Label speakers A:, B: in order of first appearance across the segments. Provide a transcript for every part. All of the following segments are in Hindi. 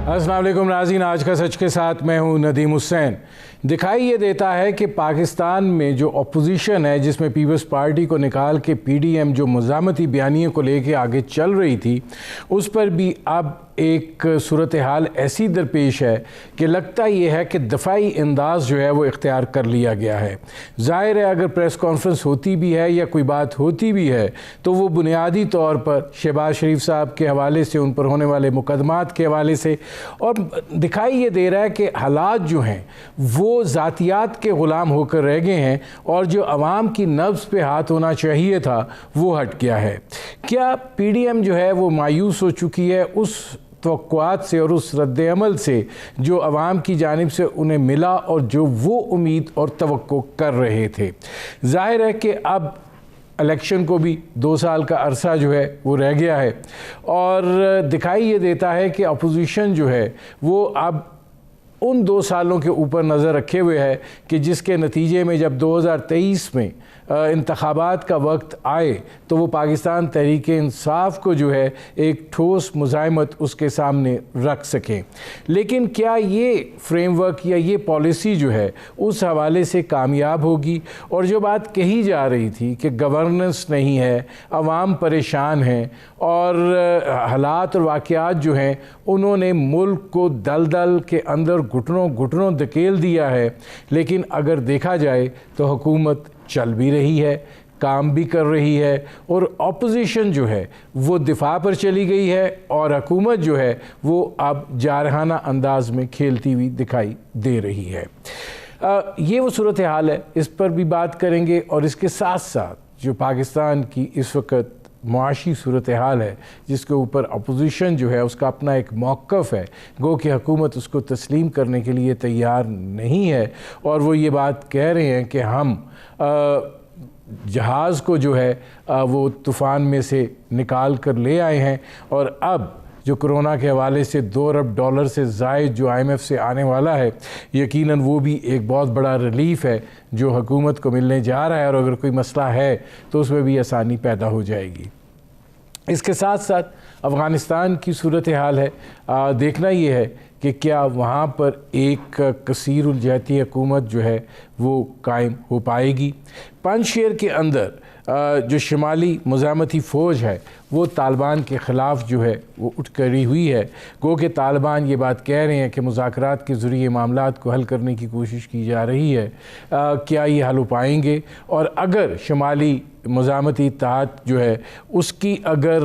A: अस्सलाम वालेकुम नाज़रीन, आज का सच के साथ मैं हूं नदीम हुसैन। दिखाई ये देता है कि पाकिस्तान में जो अपोजिशन है, जिसमें पीपल्स पार्टी को निकाल के पीडीएम जो मज़ामती बयानियों को लेके आगे चल रही थी, उस पर भी अब एक सूरत हाल ऐसी दरपेश है कि लगता ये है कि दफ़ाई अंदाज जो है वो इख्तियार कर लिया गया है। ज़ाहिर है अगर प्रेस कॉन्फ्रेंस होती भी है या कोई बात होती भी है तो वो बुनियादी तौर पर शहबाज शरीफ साहब के हवाले से, उन पर होने वाले मुकदमात के हवाले से, और दिखाई ये दे रहा है कि हालात जो हैं वो ज़ातियात के ग़ुलाम होकर रह गए हैं और जो आवाम की नब्ज़ पे हाथ होना चाहिए था वो हट गया है। क्या पीडीएम जो है वो मायूस हो चुकी है उस तवक्कुआत से और उस रद्द-ए-अमल से जो आवाम की जानिब से उन्हें मिला और जो वो उम्मीद और तवक्को कर रहे थे? ज़ाहिर है कि अब इलेक्शन को भी 2 साल का अरसा जो है वो रह गया है और दिखाई ये देता है कि अपोजिशन जो है वो अब उन 2 सालों के ऊपर नज़र रखे हुए है कि जिसके नतीजे में जब 2023 में इंतखाबात का वक्त आए तो वो पाकिस्तान तहरीक इंसाफ को जो है एक ठोस मुज़ाहिमत उसके सामने रख सकें। लेकिन क्या ये फ्रेमवर्क या ये पॉलिसी जो है उस हवाले से कामयाब होगी? और जो बात कही जा रही थी कि गवर्नेंस नहीं है, अवाम परेशान हैं और हालात और वाक़यात जो हैं उन्होंने मुल्क को दलदल के अंदर घुटनों घुटनों धकेल दिया है, लेकिन अगर देखा जाए तो हुकूमत चल भी रही है, काम भी कर रही है और अपोजिशन जो है वो दिफा पर चली गई है और हुकूमत जो है वो अब जारहाना अंदाज में खेलती हुई दिखाई दे रही है। ये वो सूरत हाल है, इस पर भी बात करेंगे और इसके साथ साथ जो पाकिस्तान की इस वक्त मुआशी सूरत हाल है जिसके ऊपर अपोजिशन जो है उसका अपना एक मौक़िफ़ है, गो कि हुकूमत उसको तस्लीम करने के लिए तैयार नहीं है और वो ये बात कह रहे हैं कि हम जहाज़ को जो है वो तूफ़ान में से निकाल कर ले आए हैं और अब जो कोरोना के हवाले से $2 अरब से ज़ायद जो IMF से आने वाला है, यकीनन वो भी एक बहुत बड़ा रिलीफ़ है जो हुकूमत को मिलने जा रहा है और अगर कोई मसला है तो उसमें भी आसानी पैदा हो जाएगी। इसके साथ साथ अफ़गानिस्तान की सूरत हाल है, देखना ये है कि क्या वहाँ पर एक कसीरुल जहती हुकूमत जो है वो कायम हो पाएगी। पंजशेर के अंदर जो शुमाली मुज़ामती फ़ौज है वो तालिबान के ख़िलाफ़ जो है वो उठ करी हुई है। गो कि तालिबान ये बात कह रहे हैं कि मुज़ाकरात के ज़रिए मामलात को हल करने की कोशिश की जा रही है। क्या ये हल हो पाएंगे? और अगर शुमाली मुज़ामती इत्तेहाद जो है उसकी अगर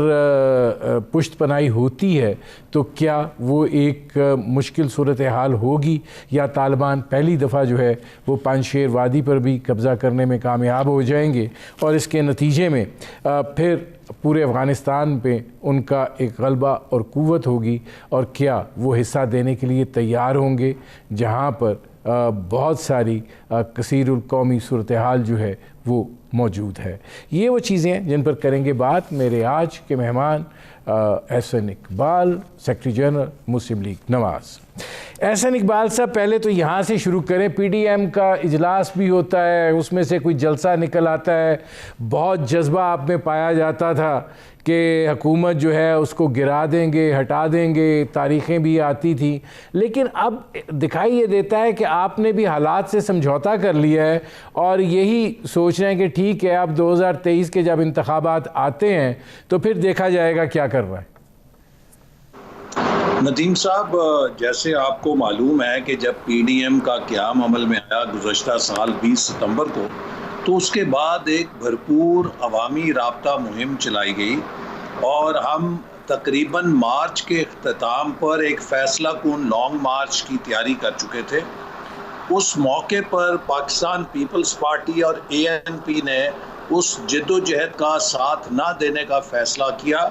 A: पुश्त पनाही होती है तो क्या वो एक मुश्किल सूरत हाल होगी या तालिबान पहली दफ़ा जो है वो पंजशेर वादी पर भी कब्ज़ा करने में कामयाब हो जाएंगे और इसके नतीजे में फिर पूरे अफ़गानिस्तान पे उनका एक गलबा और क़ुव्वत होगी और क्या वो हिस्सा देने के लिए तैयार होंगे जहाँ पर बहुत सारी कसीरुल कौमी सूरत हाल जो है वो मौजूद है। ये वो चीज़ें हैं जिन पर करेंगे बात। मेरे आज के मेहमान एहसन इकबाल, सेक्रेटरी जनरल मुस्लिम लीग नवाज़। एहसन इकबाल साहब, पहले तो यहाँ से शुरू करें। पीडीएम का इजलास भी होता है, उसमें से कोई जलसा निकल आता है, बहुत जज्बा आप में पाया जाता था कि हुकूमत जो है उसको गिरा देंगे, हटा देंगे, तारीख़ें भी आती थी, लेकिन अब दिखाई ये देता है कि आपने भी हालात से समझौता कर लिया है और यही सोच रहे हैं कि ठीक है अब 2023 के जब इंतखाबात आते हैं तो फिर देखा जाएगा क्या कर रहा है।
B: नदीम साहब, जैसे आपको मालूम है कि जब पीडीएम का क़याम अमल में आया गुज़श्ता साल 20 सितंबर को, तो उसके बाद एक भरपूर अवामी राब्ता मुहिम चलाई गई और हम तकरीबन मार्च के इख्तिताम पर एक फ़ैसला कुन लॉन्ग मार्च की तैयारी कर चुके थे। उस मौके पर पाकिस्तान पीपल्स पार्टी और ANP ने उस जद्दोजहद का साथ ना देने का फ़ैसला किया।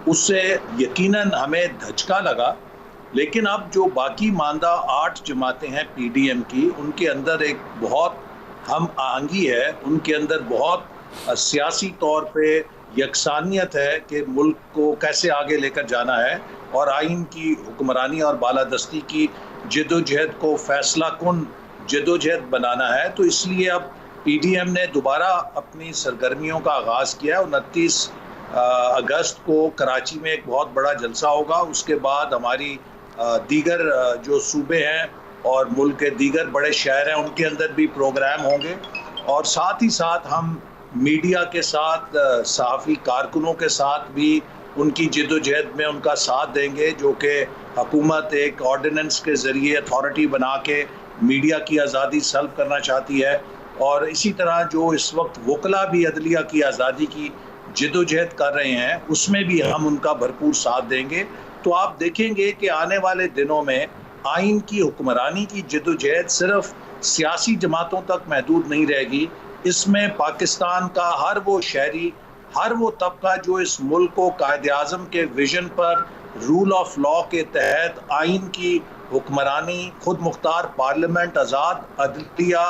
B: उससे यकीनन हमें धचका लगा, लेकिन अब जो बाकी मानदा 8 जमातें हैं पीडीएम की, उनके अंदर एक बहुत हम आहंगी है, उनके अंदर बहुत सियासी तौर पे यकसानियत है कि मुल्क को कैसे आगे लेकर जाना है और आइन की हुक्मरानी और बालादस्ती की जद्दोजहद को फैसला कुन जद्दोजहद बनाना है। तो इसलिए अब पीडीएम ने दोबारा अपनी सरगर्मियों का आगाज़ किया। 29 अगस्त को कराची में एक बहुत बड़ा जलसा होगा। उसके बाद हमारी दीगर जो सूबे हैं और मुल्क के दीगर बड़े शहर हैं उनके अंदर भी प्रोग्राम होंगे। और साथ ही साथ हम मीडिया के साथ, सहाफ़ी कारकुनों के साथ भी उनकी जिद्दोजहद में उनका साथ देंगे, जो कि हुकूमत एक ऑर्डिनेंस के ज़रिए अथॉरिटी बना के मीडिया की आज़ादी सल्ब करना चाहती है। और इसी तरह जो इस वक्त वकला भी अदलिया की आज़ादी की जिद्दोजहद कर रहे हैं, उसमें भी हम उनका भरपूर साथ देंगे। तो आप देखेंगे कि आने वाले दिनों में आइन की हुक्मरानी की जिद्दोजहद सिर्फ सियासी जमातों तक महदूद नहीं रहेगी। इसमें पाकिस्तान का हर वो शहरी, हर वो तबका जो इस मुल्क को कायद-ए-आज़म के विजन पर रूल ऑफ लॉ के तहत आइन की हुक्मरानी, खुद मुख्तार पार्लियामेंट, आज़ाद अदलिया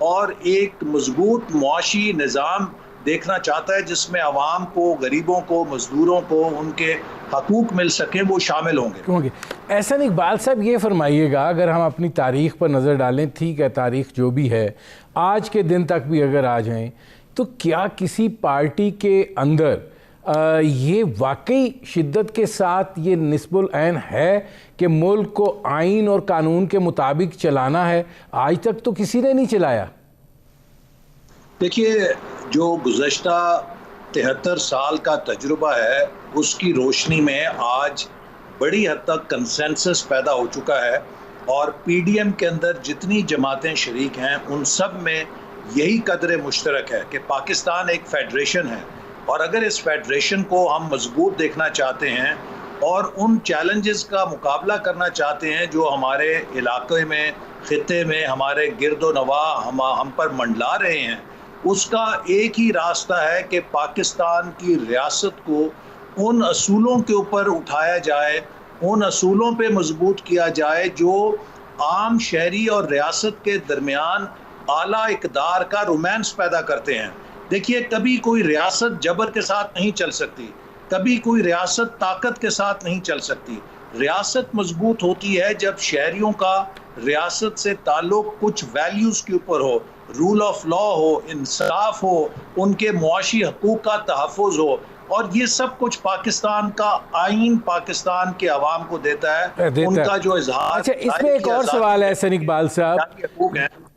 B: और एक मजबूत मुआशी निज़ाम देखना चाहता है जिसमें आवाम को, गरीबों को, मजदूरों को उनके हकूक़ मिल सकें, वो शामिल होंगे।
A: एहसन इकबाल साहब, ये फरमाइएगा, अगर हम अपनी तारीख़ पर नज़र डालें, ठीक है तारीख़ जो भी है, आज के दिन तक भी अगर आ जाएं, तो क्या किसी पार्टी के अंदर ये वाकई शिद्दत के साथ ये निस्बुल ऐन है कि मुल्क को आइन और कानून के मुताबिक चलाना है? आज तक तो किसी ने नहीं चलाया।
B: देखिए, जो गुज़श्ता 73 साल का तजुर्बा है, उसकी रोशनी में आज बड़ी हद तक कंसेंसस पैदा हो चुका है। और पीडीएम के अंदर जितनी जमातें शरीक हैं उन सब में यही कदर मुश्तरक है कि पाकिस्तान एक फेडरेशन है, और अगर इस फेडरेशन को हम मजबूत देखना चाहते हैं और उन चैलेंजेस का मुकाबला करना चाहते हैं जो हमारे इलाके में, खित्ते में, हमारे गिरदो नवा हम पर मंडला रहे हैं, उसका एक ही रास्ता है कि पाकिस्तान की रियासत को उन असूलों के ऊपर उठाया जाए, उन असूलों पे मजबूत किया जाए जो आम शहरी और रियासत के दरमियान आला इक़दार का रोमांस पैदा करते हैं। देखिए, कभी कोई रियासत जबर के साथ नहीं चल सकती, कभी कोई रियासत ताकत के साथ नहीं चल सकती। रियासत मजबूत होती है जब शहरियों का रियासत से ताल्लुक़ कुछ वैल्यूज़ के ऊपर हो, रूल ऑफ लॉ हो, इंसाफ हो, उनके मुआशी हकूक़ का तहफ़्फ़ुज़ हो। और ये सब कुछ पाकिस्तान का आइन पाकिस्तान के अवाम को देता है, उनका जो इजहार।
A: अच्छा, इसमें एक और सवाल है एहसन इकबाल साहब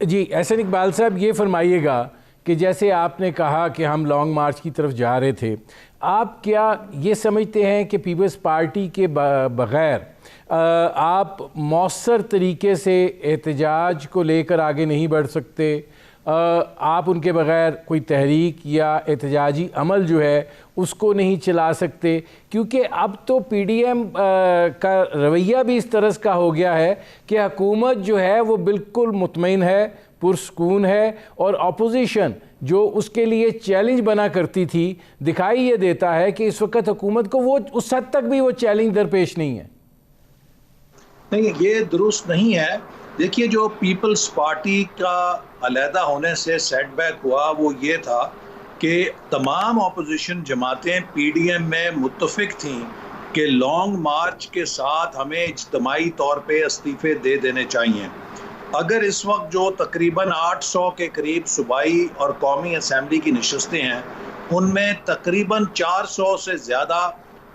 A: जी। एहसन इकबाल साहब, ये फरमाइएगा कि जैसे आपने कहा कि हम लॉन्ग मार्च की तरफ जा रहे थे, आप क्या ये समझते हैं कि पीपल्स पार्टी के बग़ैर आप मौसर तरीके से एहतजाज को लेकर आगे नहीं बढ़ सकते? आप उनके बग़ैर कोई तहरीक या एहतजाजी अमल जो है उसको नहीं चला सकते? क्योंकि अब तो पीडीएम का रवैया भी इस तरह का हो गया है कि हुकूमत जो है वो बिल्कुल मुतमईन है, पुरसकून है, और अपोजिशन जो उसके लिए चैलेंज बना करती थी, दिखाई ये देता है कि इस वक्त हुकूमत को वो उस हद तक भी वो चैलेंज दरपेश नहीं है।
B: नहीं, ये दुरुस्त नहीं है। देखिए, जो पीपल्स पार्टी का अलहदा होने से सेटबैक हुआ वो ये था कि तमाम अपोजिशन जमातें पीडीएम में मुत्तफिक थीं कि लॉन्ग मार्च के साथ हमें इज्तमाई तौर पे इस्तीफ़े दे देने चाहिए। अगर इस वक्त जो तकरीबन 800 के करीब सूबाई और कौमी असम्बली की नशस्तें हैं, उनमें तकरीबन 400 से ज़्यादा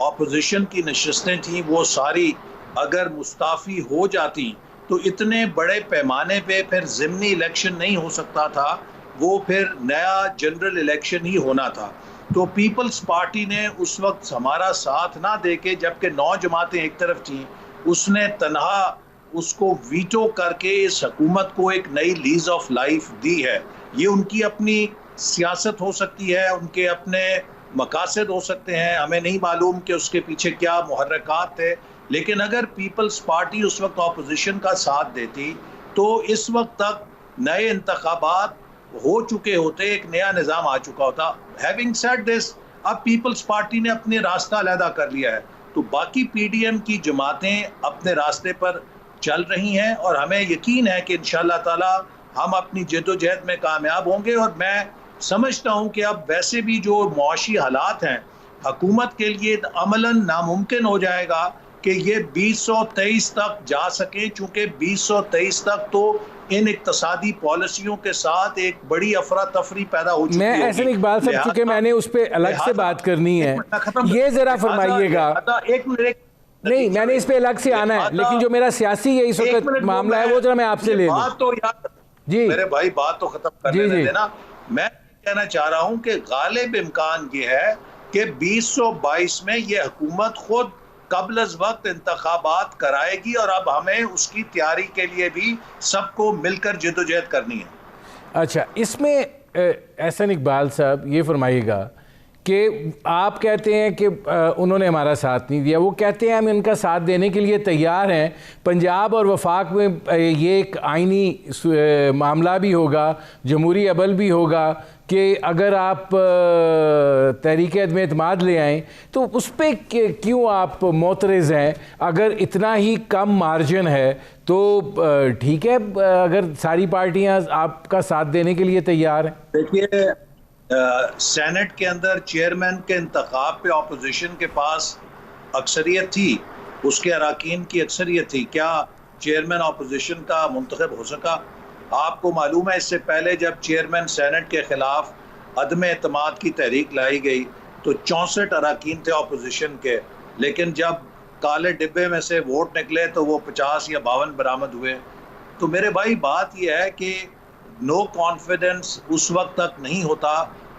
B: अपोजिशन की नशस्तें थीं, वो सारी अगर मुस्ताफ़ी हो जाती तो इतने बड़े पैमाने पे फिर ज़िमनी इलेक्शन नहीं हो सकता था, वो फिर नया जनरल इलेक्शन ही होना था। तो पीपल्स पार्टी ने उस वक्त हमारा साथ ना देके, जबकि 9 जमातें एक तरफ थीं, उसने तनहा उसको वीटो करके इस हुकूमत को एक नई लीज ऑफ लाइफ दी है। ये उनकी अपनी सियासत हो सकती है, उनके अपने मकासद हो सकते हैं, हमें नहीं मालूम कि उसके पीछे क्या मुहर्रकात थे। लेकिन अगर पीपल्स पार्टी उस वक्त अपोजिशन का साथ देती तो इस वक्त तक नए इंतखाबात हो चुके होते, एक नया निज़ाम आ चुका होता। हैविंग सेड दिस, अब पीपल्स पार्टी ने अपने रास्ता अलहदा कर लिया है, तो बाकी पीडीएम की जमातें अपने रास्ते पर चल रही हैं और हमें यकीन है कि इंशाअल्लाह ताला हम अपनी जद्दोजहद में कामयाब होंगे। और मैं समझता हूँ कि अब वैसे भी जो मुआशी हालात हैं, हुकूमत के लिए अमलन नामुमकिन हो जाएगा कि ये 2023 तक जा सके, चूँकि 2023 तक तो इन इक्तसादी पॉलिसियों के साथ एक बड़ी अफरा तफरी पैदा हो चुकी है।
A: मैं एहसन इकबाल साहब, चूँकि मैंने उस पर अलग से बात करनी है, ये ज़रा फरमाइएगा।
B: एक मिनट,
A: नहीं, मैंने इस पे अलग से आना है, लेकिन जो मेरा सियासी ये इस वक्त मामला है वो जरा मैं आपसे ले लूं।
B: बात तो यार
A: जी
B: मेरे भाई, बात तो खत्म करने देना। मैं कहना चाह रहा हूं कि गालिब इम्कान ये है कि 2022 में ये हुकूमत खुद कब्ल वक्त इंतखाबात कराएगी और अब हमें उसकी तैयारी के लिए भी सबको मिलकर जद्दोजहद करनी है।
A: अच्छा, इसमें एहसन इकबाल साहब ये फरमाइएगा कि आप कहते हैं कि उन्होंने हमारा साथ नहीं दिया, वो कहते हैं हम इनका साथ देने के लिए तैयार हैं। पंजाब और वफाक में ये एक आइनी मामला भी होगा, जमहूरी अमल भी होगा कि अगर आप तहरीक अदम एतमाद ले आएँ तो उस पर क्यों आप मोतरज़ हैं? अगर इतना ही कम मार्जिन है तो ठीक है, अगर सारी पार्टियां आपका साथ देने के लिए तैयार हैं।
B: देखिए, सेनेट के अंदर चेयरमैन के इंतखाब पे अपोजिशन के पास अक्सरियत थी, उसके अराकीन की अक्सरियत थी। क्या चेयरमैन अपोजिशन का मुंतखब हो सका? आपको मालूम है इससे पहले जब चेयरमैन सेनेट के खिलाफ अदम एतमाद की तहरीक लाई गई तो 64 अराकीन थे अपोजिशन के, लेकिन जब काले डिब्बे में से वोट निकले तो वो 50 या 52 बरामद हुए। तो मेरे भाई बात यह है कि नो कॉन्फिडेंस उस वक्त तक नहीं होता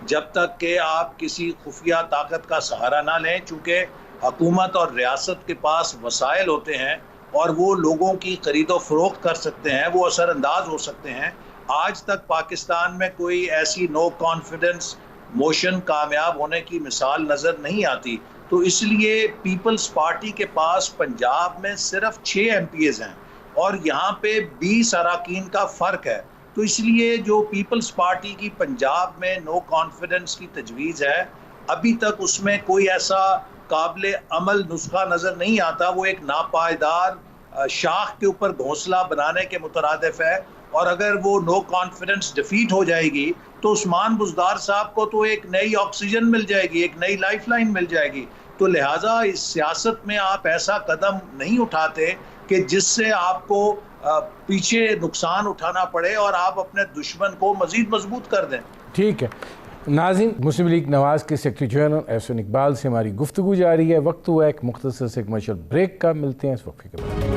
B: जब तक कि आप किसी खुफिया ताकत का सहारा ना लें, चूँकि हुकूमत और रियासत के पास वसाइल होते हैं और वो लोगों की खरीदो फरोख्त कर सकते हैं, वो असरअंदाज हो सकते हैं। आज तक पाकिस्तान में कोई ऐसी नो कॉन्फिडेंस मोशन कामयाब होने की मिसाल नज़र नहीं आती। तो इसलिए पीपल्स पार्टी के पास पंजाब में सिर्फ 6 MPs हैं और यहाँ पे 20 अराकीन का फ़र्क है। तो इसलिए जो पीपल्स पार्टी की पंजाब में नो कॉन्फिडेंस की तजवीज़ है, अभी तक उसमें कोई ऐसा काबिल अमल नुस्खा नज़र नहीं आता। वो एक नापायदार शाख के ऊपर घोंसला बनाने के मुतरादिफ है और अगर वो नो कॉन्फिडेंस डिफीट हो जाएगी तो उस्मान बुज़दार साहब को तो एक नई ऑक्सीजन मिल जाएगी, एक नई लाइफलाइन मिल जाएगी। तो लिहाजा इस सियासत में आप ऐसा कदम नहीं उठाते कि जिससे आपको पीछे नुकसान उठाना पड़े और आप अपने दुश्मन को मजीद मजबूत कर दें।
A: ठीक है नाज़रीन, मुस्लिम लीग नवाज़ के सेक्रेटरी जनरल एहसन इकबाल से हमारी गुफ्तगू जारी है। वक्त हुआ एक मुख्तसर से कमर्शियल ब्रेक का, मिलते हैं इस वक्त के बाद।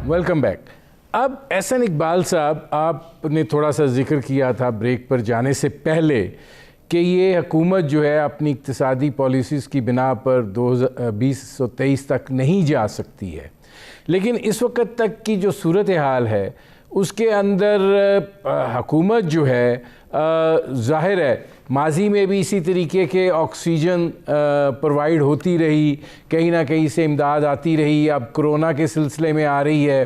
A: Welcome back. अब एहसन इकबाल साहब, आपने थोड़ा सा जिक्र किया था ब्रेक पर जाने से पहले कि ये हुकूमत जो है अपनी इक्तिसादी पॉलिसीज़ की बिना पर 2023 तक नहीं जा सकती है, लेकिन इस वक्त तक की जो सूरत हाल है उसके अंदर हुकूमत जो है ज़ाहिर है माजी में भी इसी तरीके के ऑक्सीजन प्रोवाइड होती रही, कहीं ना कहीं से इमदाद आती रही, अब कोरोना के सिलसिले में आ रही है,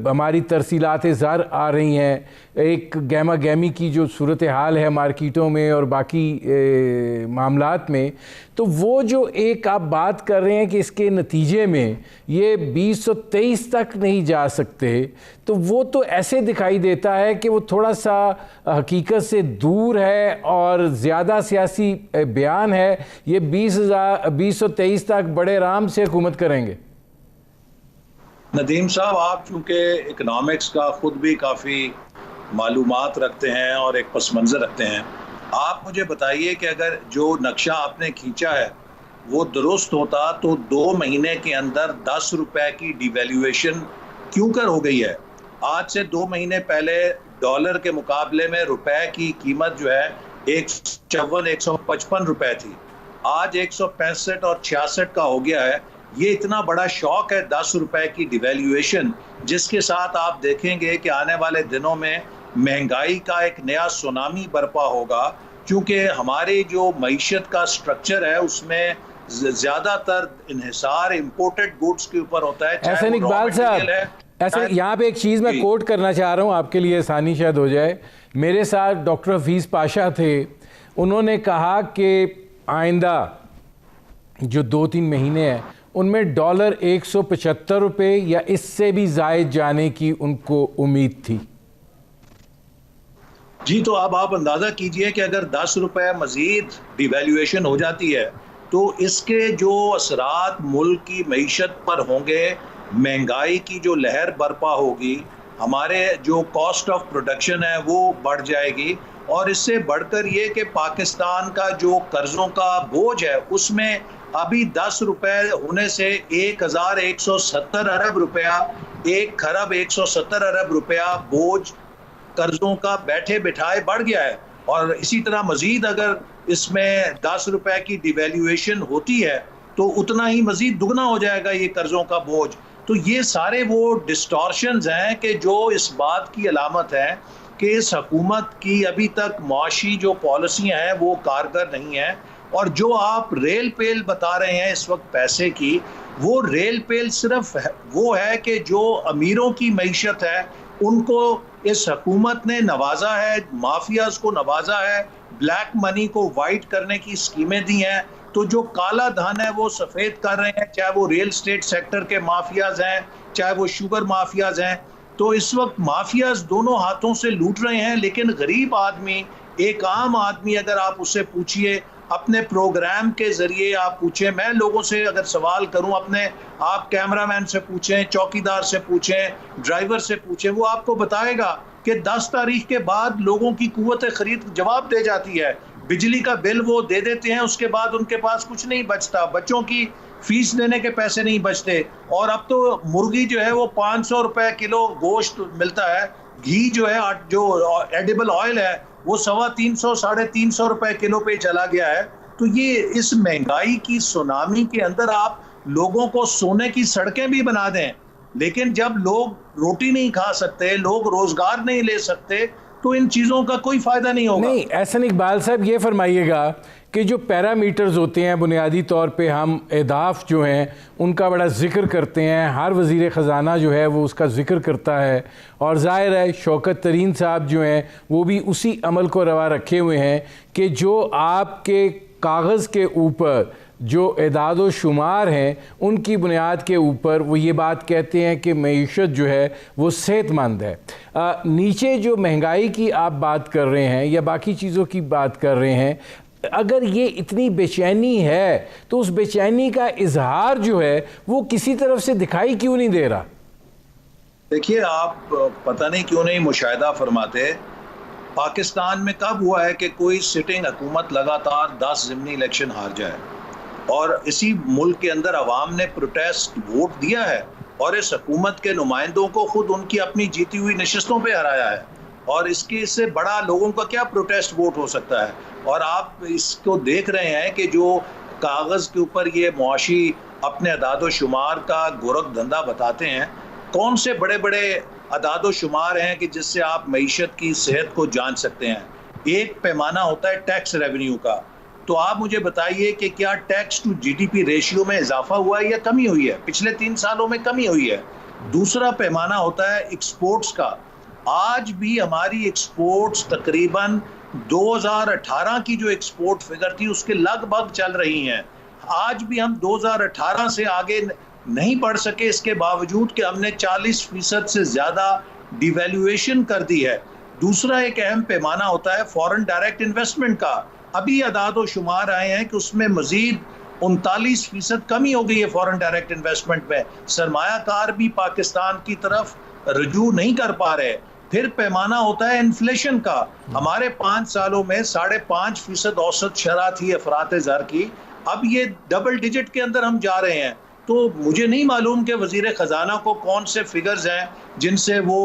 A: हमारी तरसीलात ज़र आ रही हैं, एक गहमा गहमी की जो सूरत हाल है मार्केटों में और बाकी मामलात में। तो वो जो एक आप बात कर रहे हैं कि इसके नतीजे में ये 2023 तक नहीं जा सकते, तो वो तो ऐसे दिखाई देता है कि वो थोड़ा सा हकीकत से दूर है और ज़्यादा सियासी बयान है। ये 2023 तक बड़े आराम से हुकूमत करेंगे।
B: नदीम साहब, आप चूँकि इकनॉमिक्स का ख़ुद भी काफ़ी मालूमात रखते हैं और एक पस मंज़र रखते हैं, आप मुझे बताइए कि अगर जो नक्शा आपने खींचा है वो दुरुस्त होता तो 2 महीने के अंदर 10 रुपए की डिवैल्यूएशन क्यों कर हो गई है? आज से 2 महीने पहले डॉलर के मुकाबले में रुपए की कीमत जो है 154-155 रुपए थी, आज 165 और 66 का हो गया है। ये इतना बड़ा शौक है 10 रुपए की डिवैल्यूएशन, जिसके साथ आप देखेंगे कि आने वाले दिनों में महंगाई का एक नया सुनामी बर्पा होगा, क्योंकि हमारी जो मईशत का स्ट्रक्चर है उसमें ज़्यादातर इन्हिसार इम्पोर्टेड गुड्स के ऊपर होता है।
A: एहसन इकबाल साहब, ऐसे यहाँ पे एक चीज़ मैं कोट करना चाह रहा हूँ, आपके लिए आसानी शायद हो जाए। मेरे साथ डॉक्टर हफीज़ पाशा थे, उन्होंने कहा कि आइंदा जो 2-3 महीने हैं उनमें डॉलर 175 रुपये या इससे भी ज़ायद जाने की उनको उम्मीद थी।
B: जी, तो अब आप अंदाज़ा कीजिए कि अगर 10 रुपए मज़ीद डिवैल्यूएशन हो जाती है, तो इसके जो असरात मुल्क की मईशत पर होंगे, महंगाई की जो लहर बर्पा होगी, हमारे जो कॉस्ट ऑफ प्रोडक्शन है वो बढ़ जाएगी, और इससे बढ़कर ये कि पाकिस्तान का जो कर्ज़ों का बोझ है, उसमें अभी 10 रुपए होने से 1170 अरब रुपया, 1 खरब 170 अरब रुपया बोझ कर्जों का बैठे बिठाए बढ़ गया है। और इसी तरह मजीद अगर इसमें 10 रुपए की डिवैल्यूएशन होती है तो उतना ही मजीद दुगना हो जाएगा ये कर्जों का बोझ। तो ये सारे वो डिस्टॉर्शंस हैं कि जो इस बात की अलामत है कि इस हुकूमत की अभी तक मुआशी जो पॉलिसियाँ हैं वो कारगर नहीं हैं। और जो आप रेल पेल बता रहे हैं इस वक्त पैसे की, वो रेल पेल सिर्फ वो है कि जो अमीरों की मईशत है उनको इस हुकूमत ने नवाजा है, माफियाज को नवाजा है, ब्लैक मनी को वाइट करने की स्कीमें दी हैं। तो जो काला धन है वो सफ़ेद कर रहे हैं, चाहे वो रियल स्टेट सेक्टर के माफियाज हैं, चाहे वो शुगर माफियाज हैं। तो इस वक्त माफियाज दोनों हाथों से लूट रहे हैं, लेकिन गरीब आदमी, एक आम आदमी, अगर आप उससे पूछिए, अपने प्रोग्राम के जरिए आप पूछें, मैं लोगों से अगर सवाल करूं, अपने आप कैमरामैन से पूछें, चौकीदार से पूछें, ड्राइवर से पूछें, वो आपको बताएगा कि 10 तारीख के बाद लोगों की कुव्वत खरीद जवाब दे जाती है। बिजली का बिल वो दे देते हैं, उसके बाद उनके पास कुछ नहीं बचता, बच्चों की फीस देने के पैसे नहीं बचते। और अब तो मुर्गी जो है वो 500 रुपए किलो गोश्त मिलता है, घी जो है, जो एडिबल ऑयल है, वो 350 350 रुपए किलो पे चला गया है। तो ये इस महंगाई की सुनामी के अंदर आप लोगों को सोने की सड़कें भी बना दें, लेकिन जब लोग रोटी नहीं खा सकते, लोग रोजगार नहीं ले सकते, तो इन चीज़ों का कोई फायदा नहीं होगा।
A: नहीं, एहसन इकबाल साहब, ये फरमाइएगा कि जो पैरामीटर्स होते हैं, बुनियादी तौर पे हम अहदाफ जो हैं उनका बड़ा जिक्र करते हैं, हर वज़ीर ख़जाना जो है वो उसका जिक्र करता है, और ज़ाहिर है शौकत तरीन साहब जो हैं वो भी उसी अमल को रवा रखे हुए हैं कि जो आपके कागज़ के ऊपर जो एदाद व शुमार हैं उनकी बुनियाद के ऊपर वो ये बात कहते हैं कि मईशत जो है वो सेहतमंद है। नीचे जो महंगाई की आप बात कर रहे हैं या बाकी चीज़ों की बात कर रहे हैं, अगर ये इतनी बेचैनी है तो उस बेचैनी का इजहार जो है वो किसी तरफ से दिखाई क्यों नहीं दे रहा?
B: देखिए, आप पता नहीं क्यों नहीं मुशाहिदा फरमाते, पाकिस्तान में कब हुआ है कि कोई सिटिंग हुकूमत लगातार 10 ज़िमनी इलेक्शन हार जाए, और इसी मुल्क के अंदर अवाम ने प्रोटेस्ट वोट दिया है और इस हुकूमत के नुमाइंदों को खुद उनकी अपनी जीती हुई नशिस्तों पे हराया है। और इससे बड़ा लोगों का क्या प्रोटेस्ट वोट हो सकता है? और आप इसको देख रहे हैं कि जो कागज़ के ऊपर ये मुआशी अपने अदाद शुमार का गोरख धंधा बताते हैं, कौन से बड़े बड़े अदाद शुमार हैं कि जिससे आप मईशत की सेहत को जान सकते हैं? एक पैमाना होता है टैक्स रेवेन्यू का, तो आप मुझे बताइए कि क्या टैक्स टू जीडीपी रेशियो में इजाफा हुआ है या कमी हुई है? पिछले 3 सालों में कमी हुई है। दूसरा पैमाना होता है एक्सपोर्ट्स का। आज भी हमारी एक्सपोर्ट्स तकरीबन 2018 की जो एक्सपोर्ट फिगर थी उसके लगभग चल रही हैं। आज भी हम 2018 से आगे नहीं बढ़ सके, इसके बावजूद कि हमने 40% से ज़्यादा डिवैल्यूएशन कर दी है। दूसरा एक अहम पैमाना होता है फॉरेन डायरेक्ट इन्वेस्टमेंट का। अभी अदाद व शुमार आए हैं कि उसमें मजीद 39% कमी हो गई है फॉरेन डायरेक्ट इन्वेस्टमेंट में। सरमायाकार भी पाकिस्तान की तरफ रुजू नहीं कर पा रहे। फिर पैमाना होता है इन्फ्लेशन का। हमारे 5 सालों में 5.5% औसत शरह थी अफरात ज़र की, अब ये डबल डिजिट के अंदर हम जा रहे हैं। तो मुझे नहीं मालूम कि वज़ीर ख़जाना को कौन से फिगर्स हैं जिनसे वो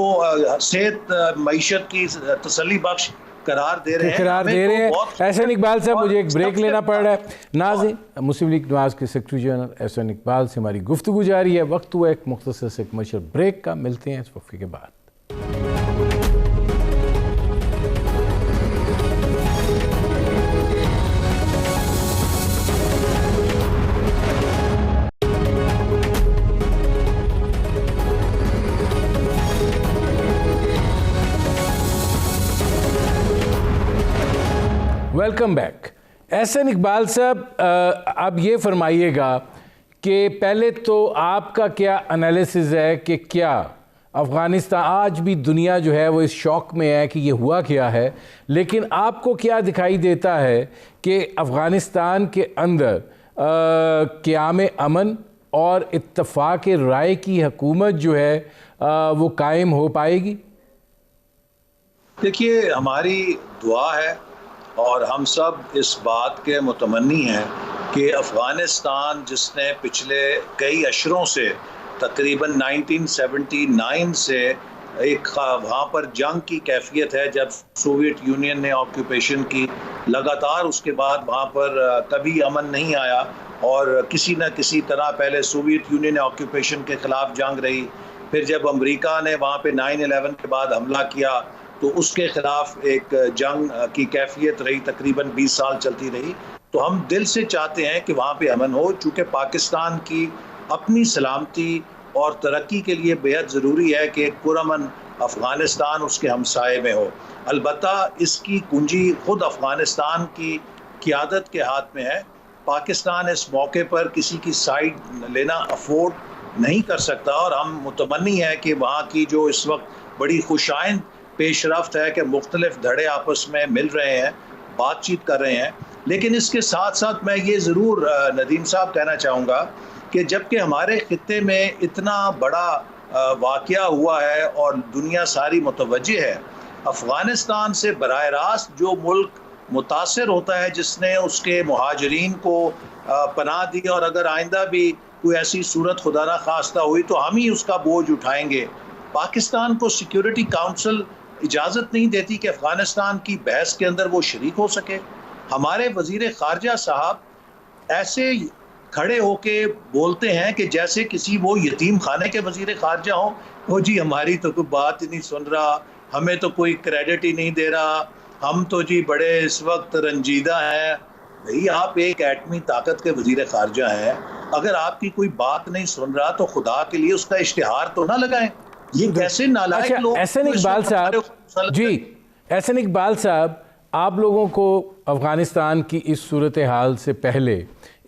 B: सेहत मईशत की तसल्ली बख्श करार दे रहे हैं।
A: एहसन इकबाल साहब, मुझे एक ब्रेक लेना पड़ रहा है। नाज़रीन, मुस्लिम लीग नवाज़ के सेक्रेटरी जनरल एहसन इकबाल से हमारी गुफ्तगू जारी है। वक्त हुआ एक मुख्तसर से कमर्शियल ब्रेक का, मिलते हैं इस वक्फे के बाद। Welcome back. एहसन इकबाल साहब, अब ये फरमाइएगा कि पहले तो आपका क्या एनालिसिस है कि क्या अफ़गानिस्तान, आज भी दुनिया जो है वो इस शौक में है कि ये हुआ क्या है, लेकिन आपको क्या दिखाई देता है कि अफ़गानिस्तान के अंदर क़याम अमन और इत्तफ़ाक़ राय की हुकूमत जो है वो कायम हो पाएगी?
B: देखिए, हमारी दुआ है और हम सब इस बात के मुतमन्नी हैं कि अफ़गानिस्तान, जिसने पिछले कई अशरों से तकरीबन 1979 से एक वहाँ पर जंग की कैफियत है, जब सोवियत यूनियन ने ऑक्यूपेशन की, लगातार उसके बाद वहाँ पर कभी अमन नहीं आया और किसी न किसी तरह पहले सोवियत यूनियन ने ऑक्यूपेशन के ख़िलाफ़ जंग रही, फिर जब अमेरिका ने वहाँ पे 9/11 के बाद हमला किया तो उसके ख़िलाफ़ एक जंग की कैफियत रही, तकरीबन 20 साल चलती रही। तो हम दिल से चाहते हैं कि वहाँ पे अमन हो, चूँकि पाकिस्तान की अपनी सलामती और तरक्की के लिए बेहद ज़रूरी है कि एक पुरअमन अफ़गानिस्तान उसके हमसाये में हो। अलबत्ता इसकी कुंजी खुद अफ़गानिस्तान की क़ियादत के हाथ में है। पाकिस्तान इस मौके पर किसी की साइड लेना अफोर्ड नहीं कर सकता और हम मुतमन्नी है कि वहाँ की जो इस वक्त बड़ी खुशाइंद पेशरफ्त है कि मुख्तलिफ धड़े आपस में मिल रहे हैं, बातचीत कर रहे हैं। लेकिन इसके साथ साथ मैं ये ज़रूर नदीम साहब कहना चाहूँगा कि जबकि हमारे ख़ित्ते में इतना बड़ा वाक़या हुआ है और दुनिया सारी मुतवज्जे है, अफ़गानिस्तान से बराह रास्त जो मुल्क मुतासिर होता है, जिसने उसके मुहाजिरीन को पनाह दी, और अगर आइंदा भी कोई ऐसी सूरत खुदा ना खास्ता हुई तो हम ही उसका बोझ उठाएंगे। पाकिस्तान को सिक्योरिटी काउंसिल इजाज़त नहीं देती कि अफ़गानिस्तान की बहस के अंदर वो शरीक हो सके। हमारे वज़ीर ख़ारजा साहब ऐसे खड़े होके बोलते हैं कि जैसे किसी वो यतीम खाने के वज़ीर ख़ारजा हों। वो जी हमारी तो कोई बात ही नहीं सुन रहा, हमें तो कोई क्रेडिट ही नहीं दे रहा, हम तो जी बड़े इस वक्त रंजीदा हैं। भाई, आप एक एटमी ताकत के वज़ीर ख़ारजा हैं, अगर आपकी कोई बात नहीं सुन रहा तो खुदा के लिए उसका इश्तिहार तो ना लगाएं। ये कैसे नालायक लोग।
A: एहसन इकबाल साहब जी, एहसन इकबाल साहब, आप लोगों को अफ़गानिस्तान की इस सूरत हाल से पहले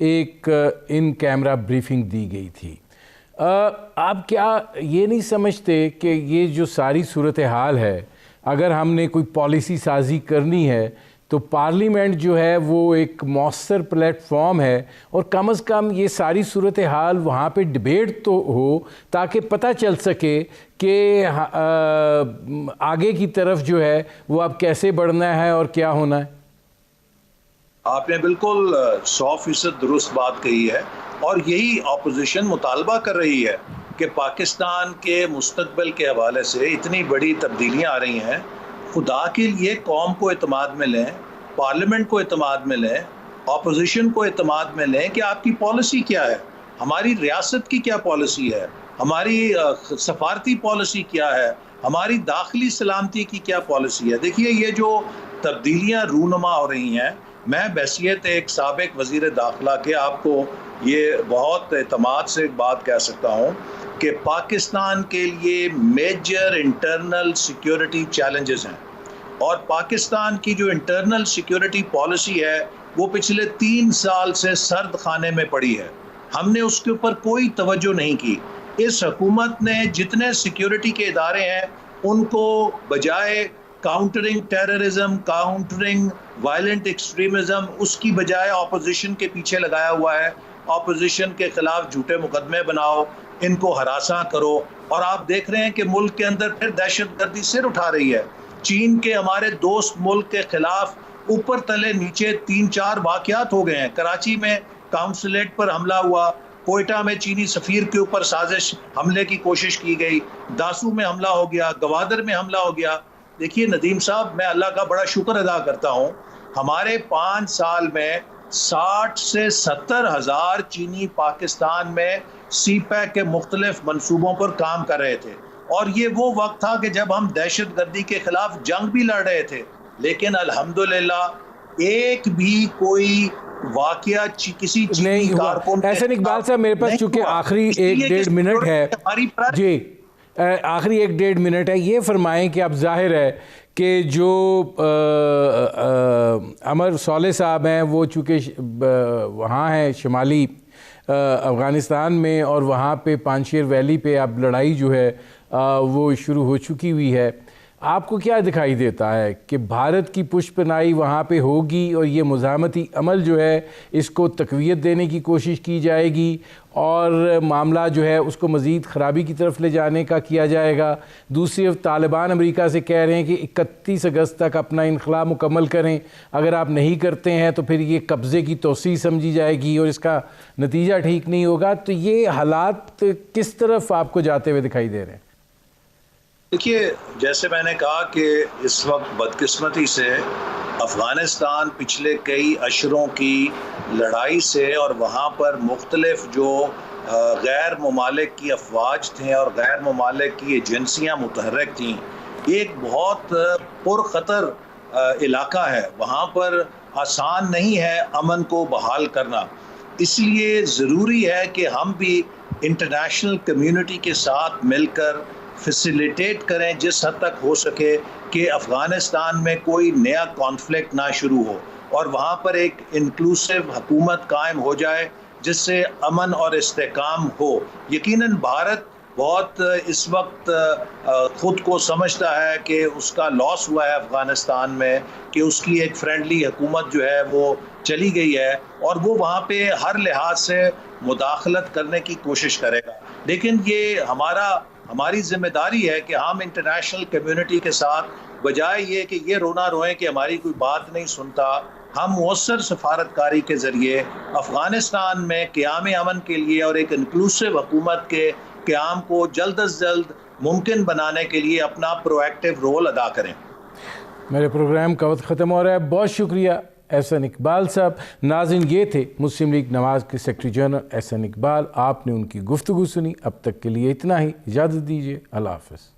A: एक इन कैमरा ब्रीफिंग दी गई थी। आप क्या ये नहीं समझते कि ये जो सारी सूरत हाल है, अगर हमने कोई पॉलिसी साजी करनी है तो पार्लियामेंट जो है वो एक मौसर प्लेटफॉर्म है, और कम से कम ये सारी सूरत हाल वहाँ पे डिबेट तो हो ताकि पता चल सके कि आगे की तरफ जो है वो अब कैसे बढ़ना है और क्या होना है।
B: आपने बिल्कुल 100% दुरुस्त बात कही है और यही अपोजिशन मुतालबा कर रही है कि पाकिस्तान के मुस्तकबिल के हवाले से इतनी बड़ी तब्दीलियाँ आ रही हैं। खुदा के लिए कौम को एतमाद में लें, पार्लियामेंट को एतमाद में लें, अपोजिशन को एतमाद में लें कि आपकी पॉलिसी क्या है, हमारी रियासत की क्या पॉलिसी है, हमारी सफारती पॉलिसी क्या है, हमारी दाखिली सलामती की क्या पॉलिसी है। देखिए, ये जो तब्दीलियाँ रूनुमा हो रही हैं, मैं बहसियत एक साबिक वज़ीर दाखिला के आपको ये बहुत एतमाद से एक बात कह सकता हूँ कि पाकिस्तान के लिए मेजर इंटरनल सिक्योरिटी चैलेंजेस हैं, और पाकिस्तान की जो इंटरनल सिक्योरिटी पॉलिसी है वो पिछले 3 साल से सर्द खाने में पड़ी है। हमने उसके ऊपर कोई तवज्जो नहीं की। इस हुकूमत ने जितने सिक्योरिटी के इदारे हैं उनको बजाय countering terrorism, countering violent extremism, उसकी बजाय अपोजिशन के पीछे लगाया हुआ है। अपोजिशन के खिलाफ झूठे मुकदमे बनाओ, इनको हरासा करो, और आप देख रहे हैं कि मुल्क के अंदर फिर दहशतगर्दी सिर उठा रही है। चीन के हमारे दोस्त मुल्क के खिलाफ ऊपर तले नीचे 3-4 वाक़यात हो गए हैं। कराची में काउंसलेट पर हमला हुआ, कोयटा में चीनी सफ़ीर के ऊपर साजिश हमले की कोशिश की गई, दासू में हमला हो गया, गवादर में हमला हो गया। देखिए नदीम साहब, मैं अल्लाह का बड़ा शुक्र अदा करता हूँ, हमारे 5 साल में 60 से 70 हज़ार चीनी पाकिस्तान में सीपैक के मुख्तलिफ मनसूबों पर काम कर रहे थे, और ये वो वक्त था कि जब हम दहशतगर्दी के खिलाफ जंग भी लड़ रहे थे। लेकिन अल्हम्दुलिल्लाह एक भी कोई वाकया किसी चीनी कारकुन।
A: एहसन इकबाल साहब, मेरे पास चूँकि आखिरी 1-1.5 मिनट है जी, आखिरी 1-1.5 मिनट है, ये फरमाएं कि अब जाहिर है कि जो अमर सोले साहब हैं वो चूँकि वहाँ हैं शुमाली अफ़गानिस्तान में, और वहाँ पे पांचशेर वैली पे अब लड़ाई जो है वो शुरू हो चुकी हुई है। आपको क्या दिखाई देता है कि भारत की पुष्पनाई वहाँ पे होगी और ये मुज़ाहमती अमल जो है इसको तक़वियत देने की कोशिश की जाएगी और मामला जो है उसको मज़ीद ख़राबी की तरफ ले जाने का किया जाएगा? दूसरी तरफ तालिबान अमेरिका से कह रहे हैं कि 31 अगस्त तक अपना इनख़ला मुकम्मल करें, अगर आप नहीं करते हैं तो फिर ये कब्ज़े की तोसी समझी जाएगी और इसका नतीजा ठीक नहीं होगा। तो ये हालात किस तरफ आपको जाते हुए दिखाई दे रहे हैं?
B: देखिए, जैसे मैंने कहा कि इस वक्त बदकिस्मती से अफ़गानिस्तान पिछले कई अशरों की लड़ाई से और वहाँ पर मुख्तलिफ जो गैर ममालिक की अफवाज थे और गैर ममालिक की एजेंसियाँ मुतहर्रिक थीं, एक बहुत पुरख़तर इलाका है। वहाँ पर आसान नहीं है अमन को बहाल करना। इसलिए ज़रूरी है कि हम भी इंटरनेशनल कम्युनिटी के साथ मिलकर फैसिलिटेट करें जिस हद तक हो सके कि अफ़गानिस्तान में कोई नया कॉन्फ्लिक्ट ना शुरू हो और वहाँ पर एक इंक्लूसिव हुकूमत कायम हो जाए जिससे अमन और इस्तेकाम हो। यकीनन भारत बहुत इस वक्त ख़ुद को समझता है कि उसका लॉस हुआ है अफ़गानिस्तान में, कि उसकी एक फ्रेंडली हुकूमत जो है वो चली गई है और वो वहाँ पे हर लिहाज से मुदाखलत करने की कोशिश करेगा। लेकिन ये हमारी जिम्मेदारी है कि हम इंटरनेशनल कम्युनिटी के साथ, बजाय ये कि ये रोना रोएं कि हमारी कोई बात नहीं सुनता, हम मौसर सफारतकारी के ज़रिए अफ़गानिस्तान में क़याम अमन के लिए और एक इंक्लूसिव हुकूमत के क़याम को जल्द अज जल्द मुमकिन बनाने के लिए अपना प्रोएक्टिव रोल अदा करें।
A: मेरे प्रोग्राम का वक्त ख़त्म हो रहा है। बहुत शुक्रिया एहसन इकबाल साहब। नाज़रीन, ये थे मुस्लिम लीग नवाज़ के सेक्रेटरी जनरल एहसन इकबाल। आपने उनकी गुफ्तगू सुनी। अब तक के लिए इतना ही, इजाज़त दीजिए। अल्लाह हाफ़िज़।